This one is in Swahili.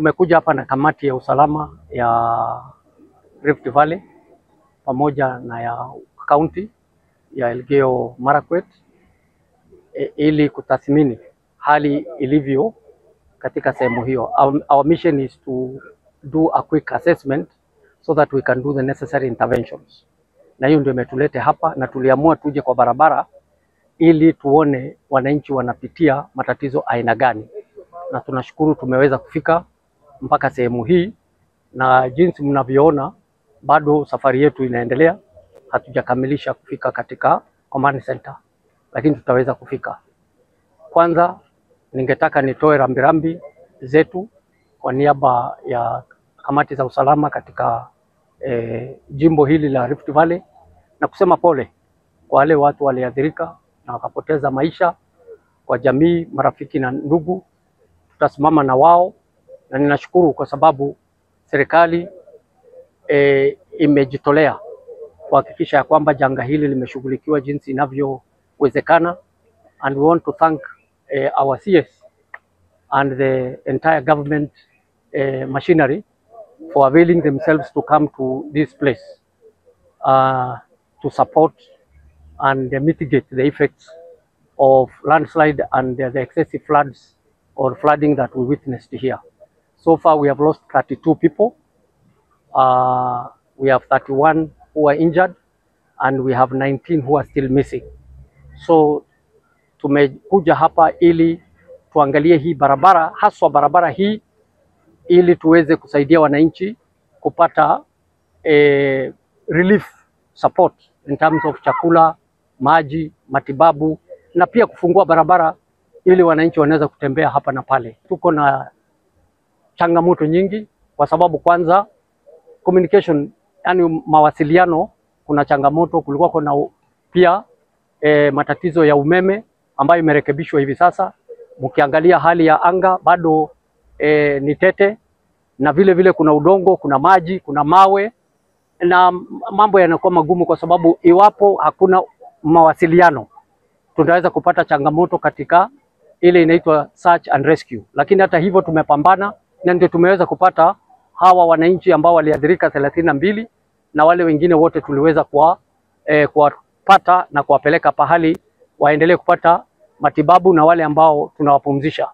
tumekuja hapa na kamati ya usalama ya Rift Valley pamoja na ya county ya Elgeyo Marakwet ili kutathmini hali ilivyo katika sehemu hiyo. Our mission is to do a quick assessment so that we can do the necessary interventions. Na hiyo ndio imetulete hapa, na tuliamua tuje kwa barabara ili tuone wananchi wanapitia matatizo aina gani. Na tunashukuru tumeweza kufika mpaka sehemu hii, na jinsi mnavyoona bado safari yetu inaendelea. Hatujakamilisha kufika katika command center, lakini tutaweza kufika. Kwanza ningetaka nitoe rambirambi zetu kwa niaba ya kamati za usalama katika jimbo hili la Rift Valley, na kusema pole kwa wale watu waliathirika na wakapoteza maisha. Kwa jamii, marafiki na ndugu, tutasimama na wao, na ninashukuru kwa sababu serikali imejitolea kuhakikisha ya kwamba janga hili limeshughulikiwa jinsi inavyowezekana, and we want to thank our CS and the entire government machinery for availing themselves to come to this place to support and mitigate the effects of landslide and the excessive floods or flooding that we witnessed here. So far we have lost 32 people. We have 31 who are injured and we have 19 who are still missing. So tumekuja hapa ili tuangalie hii barabara, haswa barabara hii, ili tuweze kusaidia wananchi kupata relief support in terms of chakula, maji, matibabu, na pia kufungua barabara ili wananchi wanaweza kutembea hapa na pale. Tuko na changamoto nyingi kwa sababu kwanza communication, yani mawasiliano, kuna changamoto. Kulikuwa kuna pia matatizo ya umeme ambayo imerekebishwa hivi sasa. Mkiangalia hali ya anga bado ni tete, na vile vile kuna udongo, kuna maji, kuna mawe, na mambo yanakuwa magumu kwa sababu iwapo hakuna mawasiliano tunaweza kupata changamoto katika ile inaitwa search and rescue. Lakini hata hivyo tumepambana, na ndio tumeweza kupata hawa wananchi ambao waliathirika 32, na wale wengine wote tuliweza kuwapata na kuwapeleka pahali waendelee kupata matibabu, na wale ambao tunawapumzisha.